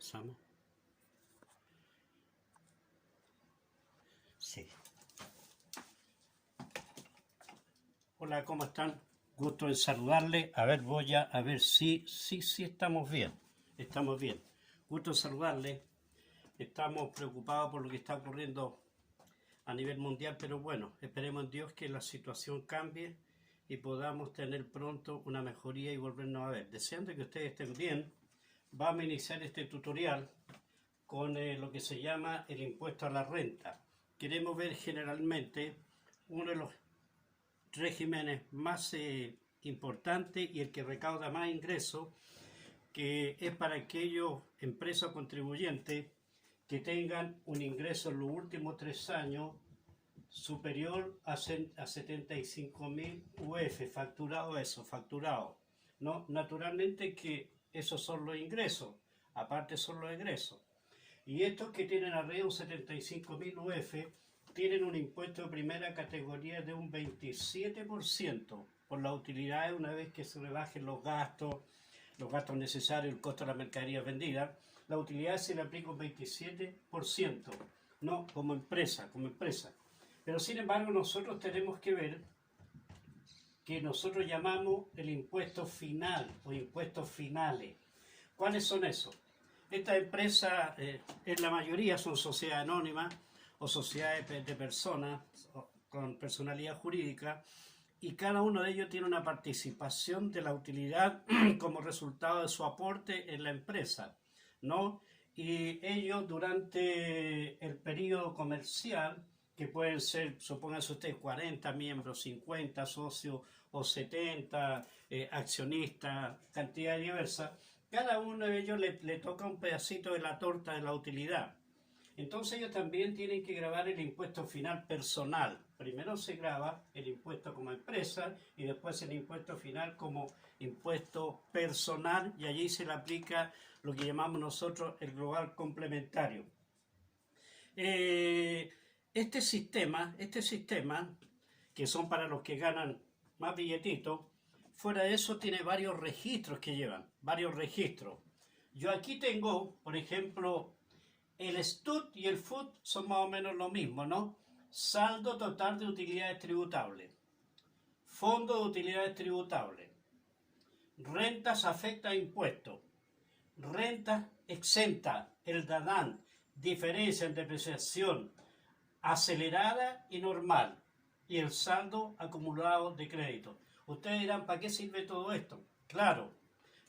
Comenzamos. Sí. Hola, ¿cómo están? Gusto en saludarles. A ver, voy a ver si estamos bien. Estamos bien. Gusto en saludarles. Estamos preocupados por lo que está ocurriendo a nivel mundial, pero bueno, esperemos en Dios que la situación cambie y podamos tener pronto una mejoría y volvernos a ver. Deseando que ustedes estén bien, vamos a iniciar este tutorial con lo que se llama el impuesto a la renta. Queremos ver generalmente uno de los regímenes más importantes y el que recauda más ingresos, que es para aquellos empresas contribuyentes que tengan un ingreso en los últimos 3 años superior a 75.000 UF, facturado. ¿No? Naturalmente que esos son los ingresos, aparte son los egresos. Y estos que tienen arriba un 75.000 UF tienen un impuesto de primera categoría de un 27% por las utilidades una vez que se rebajen los gastos necesarios, el costo de la mercadería vendida. La utilidad se le aplica un 27%, no como empresa. Pero sin embargo nosotros tenemos que ver que nosotros llamamos el impuesto final o impuestos finales. ¿Cuáles son esos? Estas empresas, en la mayoría son sociedades anónimas o sociedades de personas con personalidad jurídica, y cada uno de ellos tiene una participación de la utilidad como resultado de su aporte en la empresa, ¿no? Y ellos durante el periodo comercial, que pueden ser, supónganse ustedes, 40 miembros, 50 socios o 70 accionistas, cantidad diversa, cada uno de ellos le toca un pedacito de la torta de la utilidad. Entonces ellos también tienen que grabar el impuesto final personal. Primero se graba el impuesto como empresa y después el impuesto final como impuesto personal, y allí se le aplica lo que llamamos nosotros el global complementario. Este sistema, que son para los que ganan más billetitos, fuera de eso tiene varios registros que llevan, varios registros. Yo aquí tengo, por ejemplo, el STUT y el FUT son más o menos lo mismo, ¿no? Saldo total de utilidades tributables, fondo de utilidades tributables, rentas afecta a impuestos, rentas exenta, el DADAN, diferencia en depreciación acelerada y normal, y el saldo acumulado de crédito. Ustedes dirán, ¿para qué sirve todo esto? Claro,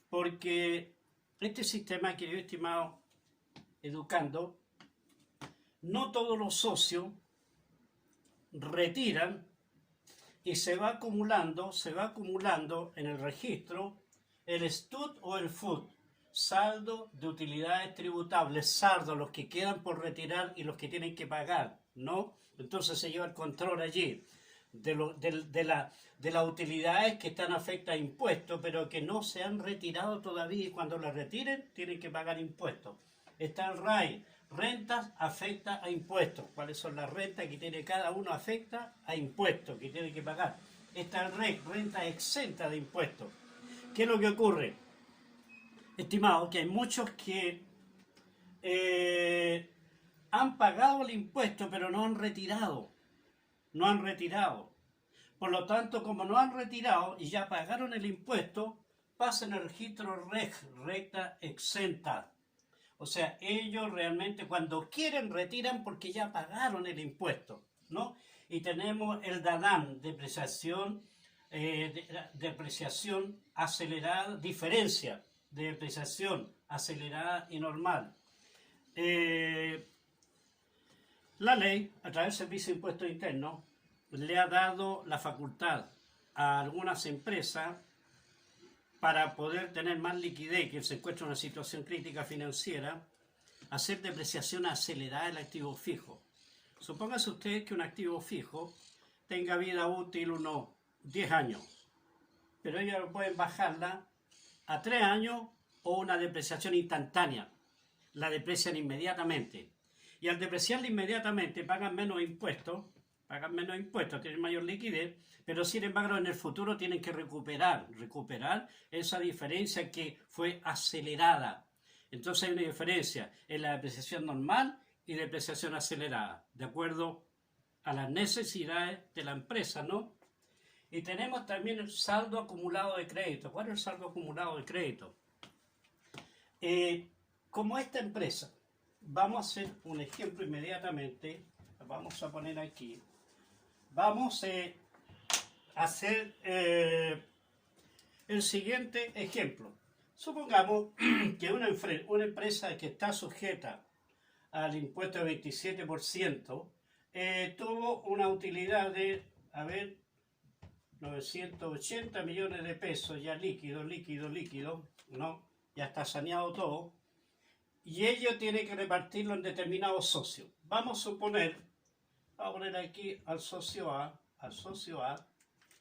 porque este sistema, querido estimado educando, no todos los socios retiran y se va acumulando en el registro el STUT o el FUT, saldo de utilidades tributables, saldo los que quedan por retirar y los que tienen que pagar, ¿no? Entonces se lleva el control allí de las utilidades que están afectas a impuestos, pero que no se han retirado todavía, y cuando las retiren tienen que pagar impuestos. Está el RAI, rentas afecta a impuestos. ¿Cuáles son las rentas que tiene cada uno afecta a impuestos que tiene que pagar? Está el REC, renta exenta de impuestos. ¿Qué es lo que ocurre? Estimado, que hay muchos que han pagado el impuesto pero no han retirado. Por lo tanto, como no han retirado y ya pagaron el impuesto, pasan el registro REC, recta exenta. O sea, ellos realmente cuando quieren retiran porque ya pagaron el impuesto, ¿no? Y tenemos el DADAN, depreciación acelerada, diferencia de depreciación acelerada y normal. La ley, a través del Servicio de Impuestos Internos, le ha dado la facultad a algunas empresas para poder tener más liquidez, que se encuentra en una situación crítica financiera, hacer depreciación acelerada del activo fijo. Supóngase usted que un activo fijo tenga vida útil unos 10 años, pero ellos pueden bajarla a 3 años o una depreciación instantánea. La deprecian inmediatamente. Y al depreciarla inmediatamente pagan menos impuestos, tienen mayor liquidez, pero sin embargo en el futuro tienen que recuperar esa diferencia que fue acelerada. Entonces hay una diferencia en la depreciación normal y depreciación acelerada, de acuerdo a las necesidades de la empresa, ¿no? Y tenemos también el saldo acumulado de crédito. ¿Cuál es el saldo acumulado de crédito? Como esta empresa, vamos a hacer un ejemplo inmediatamente, vamos a poner aquí, vamos a hacer el siguiente ejemplo. Supongamos que una empresa que está sujeta al impuesto del 27% tuvo una utilidad de, 980 millones de pesos ya líquido, ¿no? Ya está saneado todo. Y ello tiene que repartirlo en determinados socios. Vamos a suponer, vamos a poner aquí al socio A,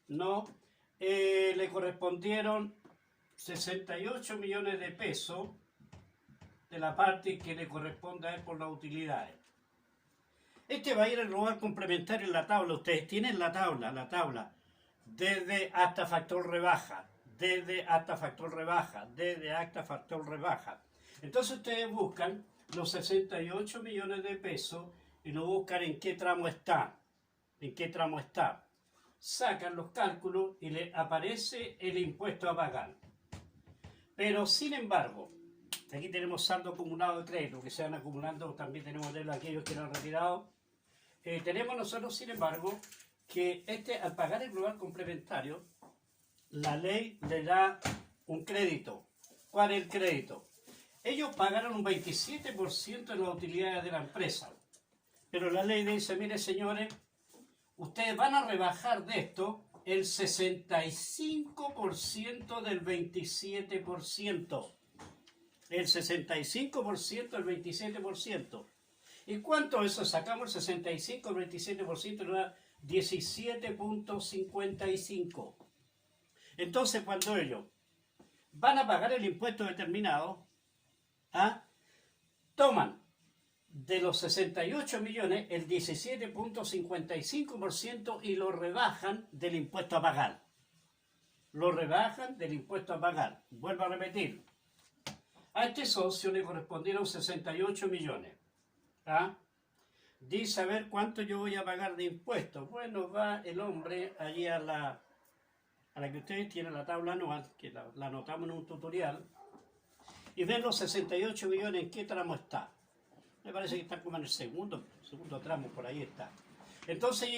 ¿no? Le correspondieron 68 millones de pesos de la parte que le corresponde a él por las utilidades. Este va a ir al lugar complementario en la tabla. Ustedes tienen la tabla, desde hasta factor rebaja, desde hasta factor rebaja, desde hasta factor rebaja. Entonces ustedes buscan los 68 millones de pesos y lo buscan en qué tramo está. Sacan los cálculos y le aparece el impuesto a pagar. Pero sin embargo, aquí tenemos saldo acumulado de crédito, que se van acumulando, también tenemos de aquellos que lo han retirado. Tenemos nosotros, sin embargo, que al pagar el global complementario, la ley le da un crédito. ¿Cuál es el crédito? Ellos pagaron un 27% de las utilidades de la empresa. Pero la ley dice, mire señores, ustedes van a rebajar de esto el 65% del 27%. El 65% del 27%. ¿Y cuánto es eso? Sacamos el 65 del 27% y nos da 17.55. Entonces, cuando ellos van a pagar el impuesto determinado, toman de los 68 millones el 17.55% y lo rebajan del impuesto a pagar. Vuelvo a repetir. A este socio le correspondieron 68 millones. Dice, a ver, ¿cuánto yo voy a pagar de impuestos? Bueno, va el hombre allí a la que ustedes tienen la tabla anual, que la anotamos en un tutorial, y ven los 68 millones en qué tramo está. Me parece que está como en el segundo tramo, por ahí está. Entonces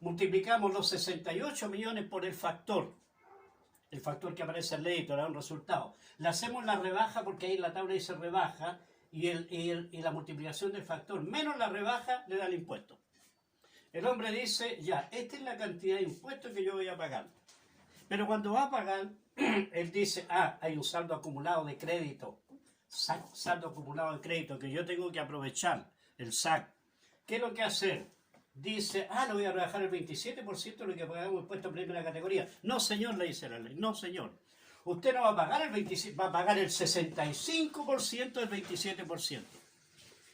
multiplicamos los 68 millones por el factor que aparece en el editor, da un resultado. Le hacemos la rebaja, porque ahí en la tabla dice rebaja, y la multiplicación del factor menos la rebaja le da el impuesto. El hombre dice, ya, esta es la cantidad de impuestos que yo voy a pagar. Pero cuando va a pagar, él dice, hay un saldo acumulado de crédito. Saldo acumulado de crédito que yo tengo que aprovechar, el SAC. ¿Qué es lo que hacer? Dice, le voy a rebajar el 27% de lo que pagamos impuesto en primera categoría. No, señor, le dice la ley. No, señor. Usted no va a pagar el 27%, va a pagar el 65% del 27%.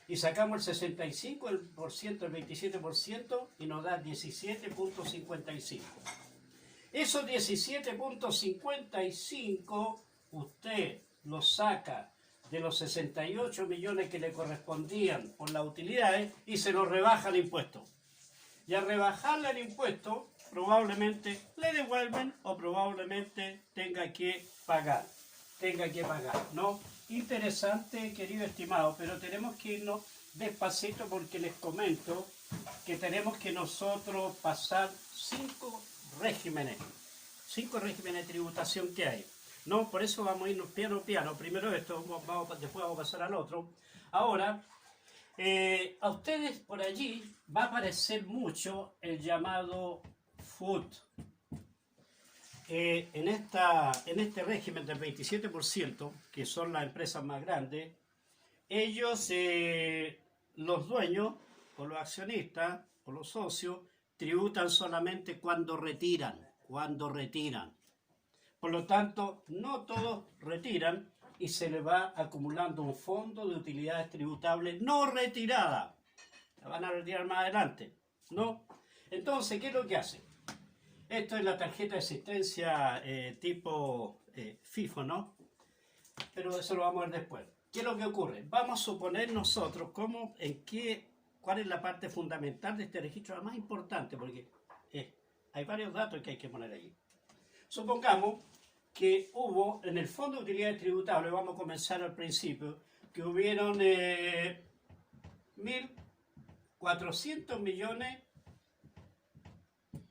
Y sacamos el 65% del 27% y nos da 17.55. Esos 17.55 usted los saca de los 68 millones que le correspondían por las utilidades y se los rebaja el impuesto. Y al rebajarle el impuesto, probablemente le devuelven o probablemente tenga que pagar, ¿no? Interesante, querido estimado, pero tenemos que irnos despacito porque les comento que tenemos que nosotros pasar 5 regímenes de tributación que hay, ¿no? Por eso vamos a irnos piano. Primero esto, después vamos a pasar al otro. Ahora, a ustedes por allí va a aparecer mucho el llamado FUT. En este régimen del 27%, que son las empresas más grandes, ellos, los dueños, o los accionistas, o los socios, tributan solamente cuando retiran. Por lo tanto, no todos retiran y se le va acumulando un fondo de utilidades tributables no retiradas. La van a retirar más adelante, ¿no? Entonces, ¿qué es lo que hacen? Esto es la tarjeta de asistencia tipo FIFO, ¿no? Pero eso lo vamos a ver después. ¿qué es lo que ocurre? Vamos a suponer nosotros cuál es la parte fundamental de este registro, la más importante, porque hay varios datos que hay que poner allí. Supongamos que hubo en el Fondo de Utilidades Tributables, vamos a comenzar al principio, que hubieron 1.400 millones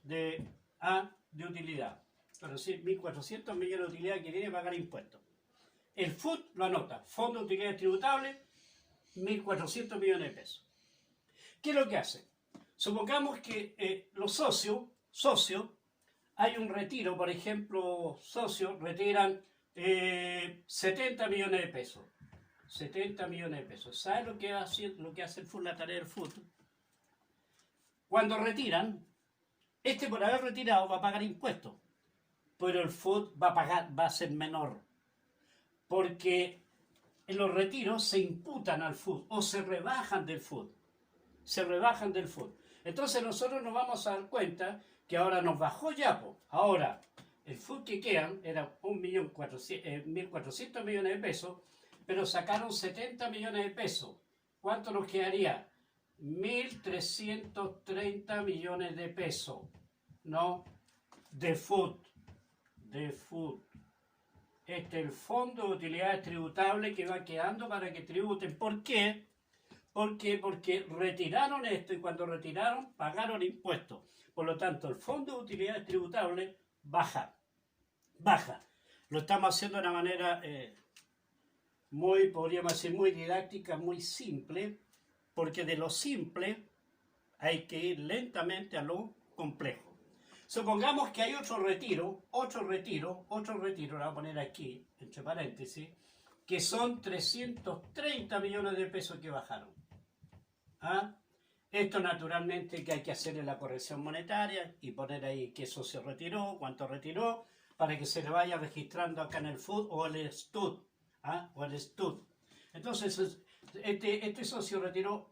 de utilidad. Es decir, 1.400 millones de utilidad que tiene que pagar impuestos. El FUT lo anota, Fondo de Utilidades Tributables, 1.400 millones de pesos. ¿Qué es lo que hace? Supongamos que los socios, hay un retiro, por ejemplo, socios retiran 70 millones de pesos. 70 millones de pesos. ¿Sabes lo que hace el FUT, la tarea del FUT? Cuando retiran, por haber retirado va a pagar impuestos, pero el FUT va a ser menor, porque en los retiros se imputan al FUT o se rebajan del FUT. Entonces nosotros nos vamos a dar cuenta que ahora nos bajó ya. Ahora, el FUT que quedan era 1.400 millones de pesos, pero sacaron 70 millones de pesos. ¿Cuánto nos quedaría? 1.330 millones de pesos, ¿no? De FUT. Este es el Fondo de Utilidades Tributables que va quedando para que tributen. ¿Por qué? Porque retiraron esto y cuando retiraron pagaron impuestos. Por lo tanto, el Fondo de Utilidades Tributables baja. Lo estamos haciendo de una manera podríamos decir, muy didáctica, muy simple, porque de lo simple hay que ir lentamente a lo complejo. Supongamos que hay otro retiro, lo voy a poner aquí, entre paréntesis, que son 330 millones de pesos que bajaron. Esto naturalmente que hay que hacerle la corrección monetaria y poner ahí qué socio retiró, cuánto retiró, para que se le vaya registrando acá en el FUT o el STUD. Entonces, este socio retiró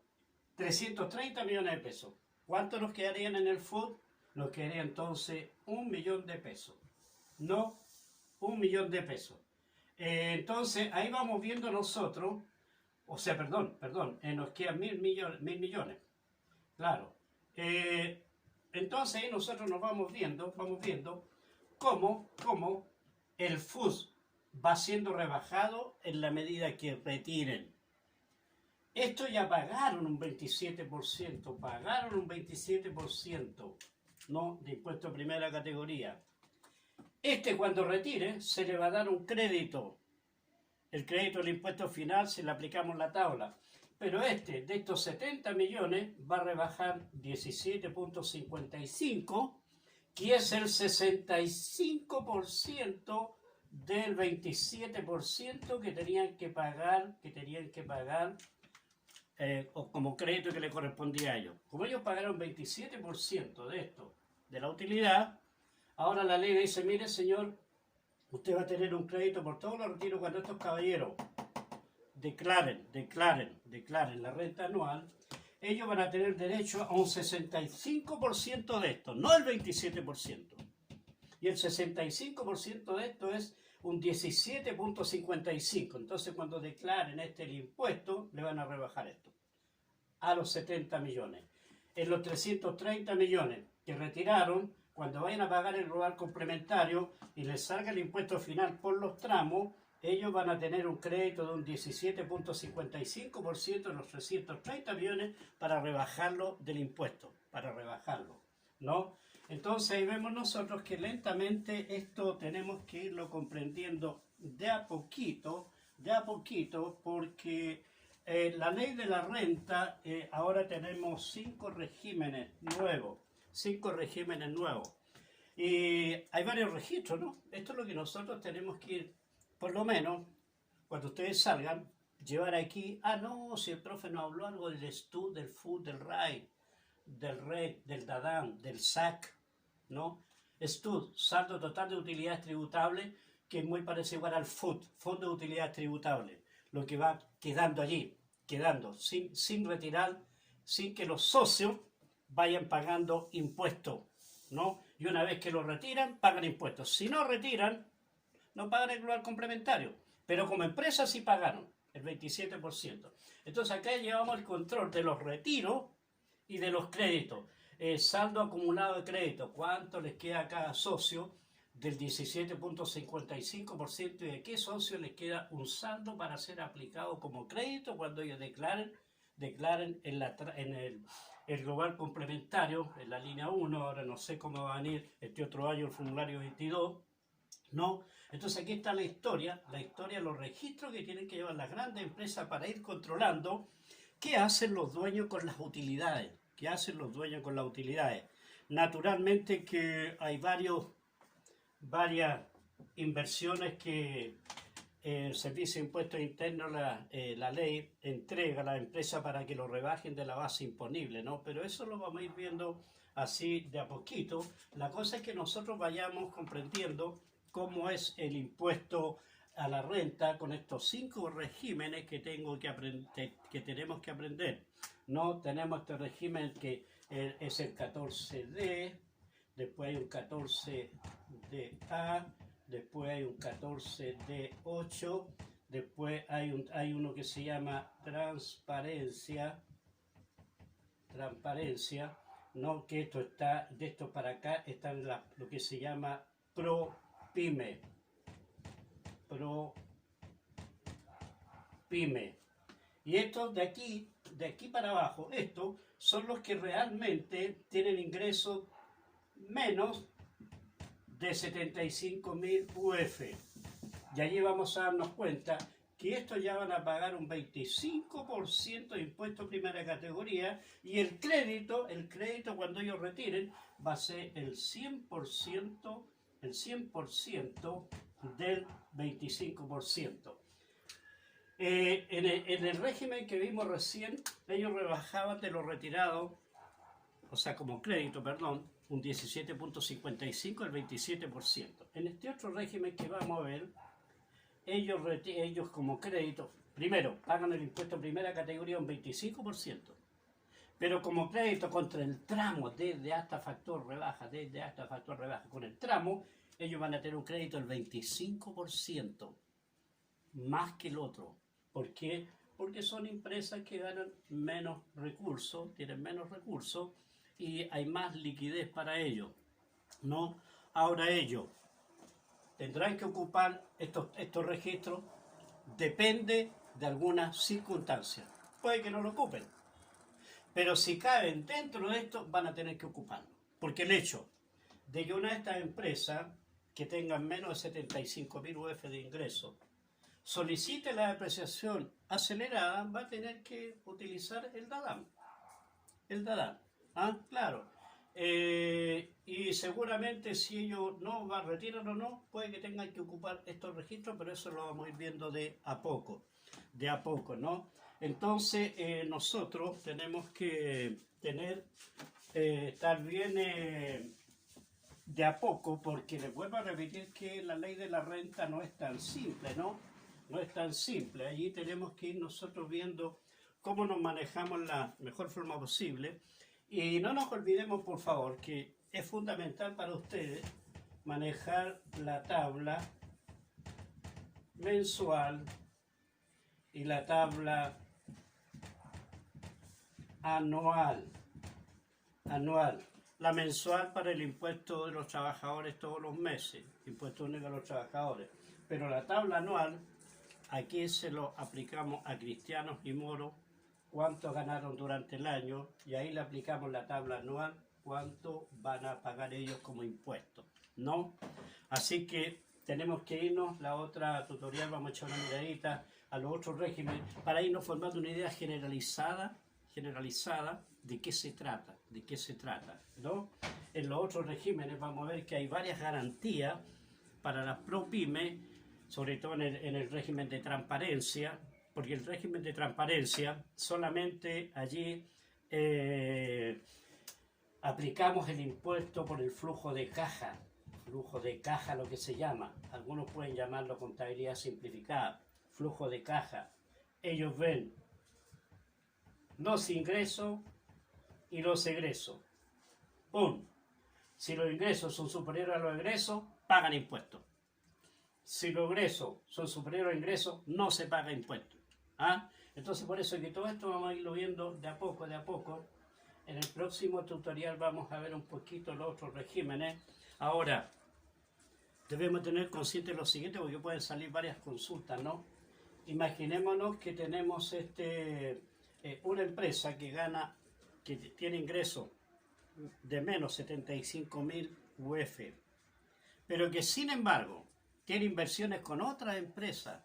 330 millones de pesos. ¿Cuánto nos quedarían en el FUT? Nos quedaría entonces 1 millón de pesos. No, 1 millón de pesos. Entonces, ahí vamos viendo nosotros, nos quedan 1.000 millones. Claro. Entonces, ahí nosotros nos vamos viendo cómo el FUS va siendo rebajado en la medida que retiren. Esto ya pagaron un 27%, ¿no? De impuesto a primera categoría. Cuando retire, se le va a dar un crédito. El crédito del impuesto final se le aplicamos la tabla. Pero de estos 70 millones, va a rebajar 17.55, que es el 65% del 27% que tenían que pagar o como crédito que le correspondía a ellos. Como ellos pagaron 27% de esto, de la utilidad, ahora la ley dice, mire señor, usted va a tener un crédito por todos los retiros cuando estos caballeros declaren la renta anual, ellos van a tener derecho a un 65% de esto, no el 27%. Y el 65% de esto es un 17.55. Entonces cuando declaren el impuesto, le van a rebajar esto a los 70 millones. En los 330 millones que retiraron, cuando vayan a pagar el global complementario y les salga el impuesto final por los tramos, ellos van a tener un crédito de un 17.55% en los 330 millones para rebajarlo del impuesto, ¿no? Entonces ahí vemos nosotros que lentamente esto tenemos que irlo comprendiendo de a poquito, porque la ley de la renta, ahora tenemos 5 regímenes nuevos. Y hay varios registros, ¿no? Esto es lo que nosotros tenemos que ir, por lo menos, cuando ustedes salgan, llevar aquí, no, si el profe nos habló algo del STUD, del FUT, del RAI, del REC, del DADAM, del SAC, ¿no? STUD, saldo total de utilidades tributables, que es muy parecido igual al FUT, Fondo de Utilidades Tributables, lo que va quedando allí, sin retirar, sin que los socios vayan pagando impuestos, ¿no? Y una vez que lo retiran, pagan impuestos. Si no retiran, no pagan el global complementario, pero como empresa sí pagaron. el 27%. Entonces acá llevamos el control de los retiros y de los créditos. Saldo acumulado de crédito, cuánto les queda a cada socio del 17.55% y de qué socio les queda un saldo para ser aplicado como crédito cuando ellos declaren en el global complementario, en la línea 1, ahora no sé cómo va a venir este otro año el formulario 22, ¿no? Entonces aquí está la historia, los registros que tienen que llevar las grandes empresas para ir controlando qué hacen los dueños con las utilidades, Naturalmente que hay varias inversiones que el Servicio de Impuestos Internos, la ley, entrega a la empresa para que lo rebajen de la base imponible, ¿no? Pero eso lo vamos a ir viendo así de a poquito. La cosa es que nosotros vayamos comprendiendo cómo es el impuesto a la renta con estos 5 regímenes que tenemos que aprender. No tenemos este régimen que es el 14D, después hay un 14DA, después hay un 14D8, después hay uno que se llama transparencia, no, que esto está, de esto para acá está lo que se llama ProPyme. Y estos de aquí para abajo, estos son los que realmente tienen ingresos menos de 75.000 UF. Y allí vamos a darnos cuenta que estos ya van a pagar un 25% de impuesto primera categoría y el crédito cuando ellos retiren va a ser el 100% del 25%. En el régimen que vimos recién, ellos rebajaban de lo retirado, o sea, como crédito, perdón, un 17.55 al 27%. En este otro régimen que vamos a ver, ellos como crédito, primero, pagan el impuesto primera categoría un 25%, pero como crédito contra el tramo, desde hasta factor rebaja, con el tramo, ellos van a tener un crédito del 25%, más que el otro. ¿Por qué? Porque son empresas que ganan menos recursos, tienen menos recursos, y hay más liquidez para ellos, ¿no? Ahora ellos tendrán que ocupar estos registros, depende de algunas circunstancias. Puede que no lo ocupen, pero si caben dentro de esto, van a tener que ocuparlo. Porque el hecho de que una de estas empresas que tengan menos de 75.000 UF de ingresos solicite la depreciación acelerada, va a tener que utilizar el DADAM. Ah, claro. Y seguramente si ellos no retiran o no, puede que tengan que ocupar estos registros, pero eso lo vamos a ir viendo de a poco, ¿no? Entonces nosotros tenemos que estar bien de a poco, porque les vuelvo a repetir que la ley de la renta no es tan simple, ¿no? No es tan simple. Allí tenemos que ir nosotros viendo cómo nos manejamos la mejor forma posible. Y no nos olvidemos, por favor, que es fundamental para ustedes manejar la tabla mensual y la tabla anual. La mensual para el impuesto de los trabajadores todos los meses, impuesto único a los trabajadores. Pero la tabla anual, aquí se lo aplicamos a cristianos y moros, cuánto ganaron durante el año, y ahí le aplicamos la tabla anual, cuánto van a pagar ellos como impuestos, ¿no? Así que tenemos que irnos, la otra tutorial vamos a echar una miradita a los otros regímenes para irnos formando una idea generalizada de qué se trata, ¿no? En los otros regímenes vamos a ver que hay varias garantías para las ProPymes, sobre todo en el régimen de transparencia, porque el régimen de transparencia solamente allí aplicamos el impuesto por el flujo de caja, lo que se llama, algunos pueden llamarlo contabilidad simplificada, flujo de caja. Ellos ven los ingresos y los egresos. ¡Pum! Si los ingresos son superiores a los egresos, pagan impuestos. Si los egresos son superiores a los ingresos, no se paga impuesto. ¿Ah? Entonces por eso que todo esto vamos a irlo viendo de a poco, de a poco. En el próximo tutorial vamos a ver un poquito los otros regímenes. Ahora, debemos tener consciente lo siguiente, porque pueden salir varias consultas, ¿no? Imaginémonos que tenemos una empresa que gana, que tiene ingresos de menos 75.000 UF, pero que sin embargo tiene inversiones con otras empresas,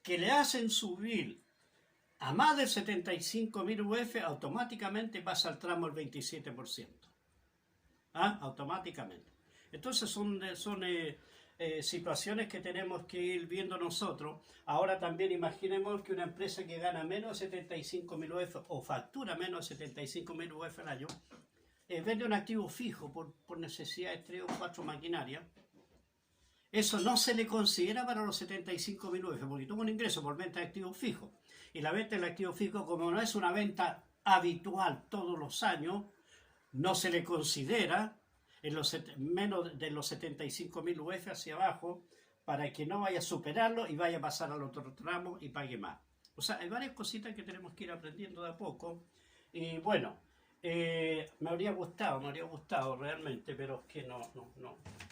que le hacen subir a más de 75.000 UF, automáticamente pasa al tramo el 27%. ¿Ah? Automáticamente. Entonces son situaciones que tenemos que ir viendo nosotros. Ahora también imaginemos que una empresa que gana menos de 75.000 UF o factura menos de 75.000 UF al año, vende un activo fijo por necesidades 3 o 4 maquinarias. Eso no se le considera para los 75.000 UF, porque tuvo un ingreso por venta de activos fijos. Y la venta del activo fijo, como no es una venta habitual todos los años, no se le considera en menos de los 75.000 UF hacia abajo, para que no vaya a superarlo y vaya a pasar al otro tramo y pague más. O sea, hay varias cositas que tenemos que ir aprendiendo de a poco. Y bueno, me habría gustado realmente, pero es que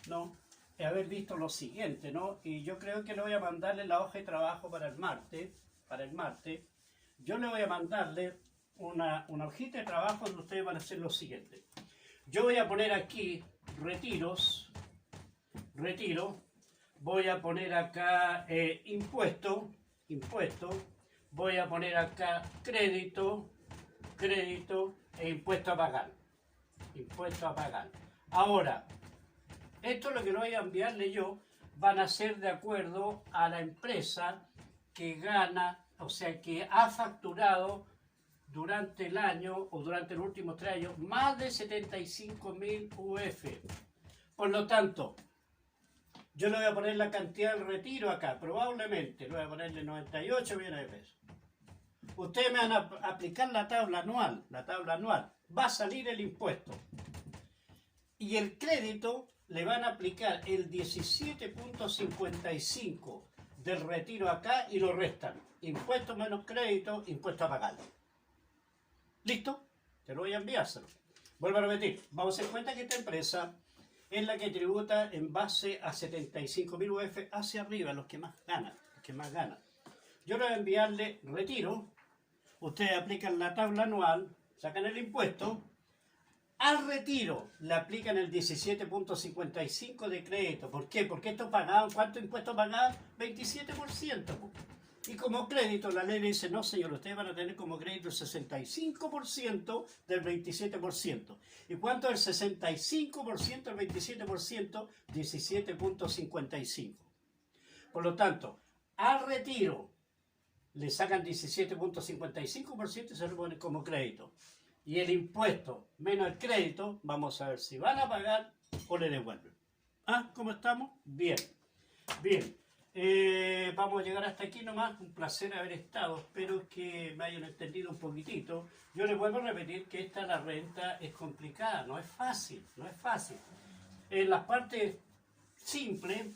no. Haber visto lo siguiente, ¿no? Y yo creo que le voy a mandarle la hoja de trabajo para el martes. Yo le voy a mandarle una hojita de trabajo donde ustedes van a hacer lo siguiente. Yo voy a poner aquí retiro, voy a poner acá impuesto, voy a poner acá crédito e impuesto a pagar. Ahora, esto es lo que lo voy a enviarle yo, van a ser de acuerdo a la empresa que gana, o sea, que ha facturado durante el año o durante los últimos 3 años más de 75.000 UF. Por lo tanto, yo le voy a poner la cantidad del retiro acá, probablemente le voy a ponerle 98 millones de pesos. Ustedes me van a aplicar la tabla anual, va a salir el impuesto. Y el crédito le van a aplicar el 17.55 del retiro acá y lo restan. Impuesto menos crédito, impuesto a pagar. ¿Listo? Te lo voy a enviárselo. Vuelvo a repetir, vamos a hacer cuenta que esta empresa es la que tributa en base a 75.000 UF hacia arriba, los que más ganan. Yo le voy a enviarle retiro, ustedes aplican la tabla anual, sacan el impuesto, al retiro le aplican el 17.55 de crédito. ¿Por qué? Porque estos pagaban, ¿cuánto impuesto pagaban? 27%. Y como crédito, la ley le dice, no señor, ustedes van a tener como crédito el 65% del 27%. ¿Y cuánto es el 65% del 27%? 17.55. Por lo tanto, al retiro le sacan 17.55% y se lo ponen como crédito. Y el impuesto menos el crédito, vamos a ver si van a pagar o le devuelven. ¿Ah? ¿Cómo estamos? Bien. Vamos a llegar hasta aquí nomás. Un placer haber estado. Espero que me hayan entendido un poquitito. Yo les vuelvo a repetir que la renta es complicada, no es fácil. En las partes simples,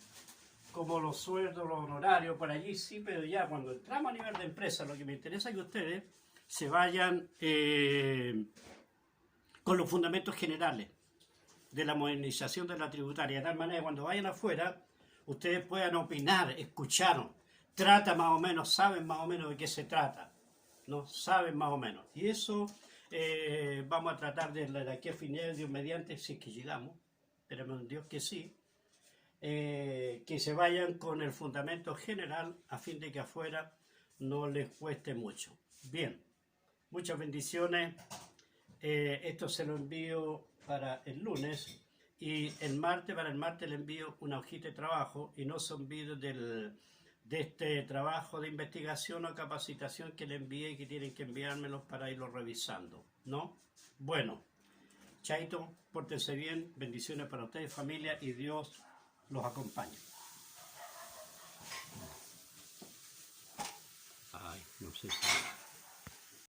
como los sueldos, los honorarios, por allí sí, pero ya cuando entramos a nivel de empresa, lo que me interesa es que ustedes se vayan con los fundamentos generales de la modernización de la tributaria, de tal manera que cuando vayan afuera, ustedes puedan opinar, escucharon, trata más o menos, saben más o menos de qué se trata, ¿no? Saben más o menos. Y eso vamos a tratar de aquí a finales de Dios mediante, si es que llegamos, esperemos en Dios que sí, que se vayan con el fundamento general a fin de que afuera no les cueste mucho. Bien, muchas bendiciones. Esto se lo envío para el lunes. Y para el martes le envío una hojita de trabajo y no se olviden de este trabajo de investigación o capacitación que le envié y que tienen que enviármelos para irlo revisando, ¿no? Bueno, chaito, pórtense bien, bendiciones para ustedes, familia, y Dios los acompañe. Ay, no sé si...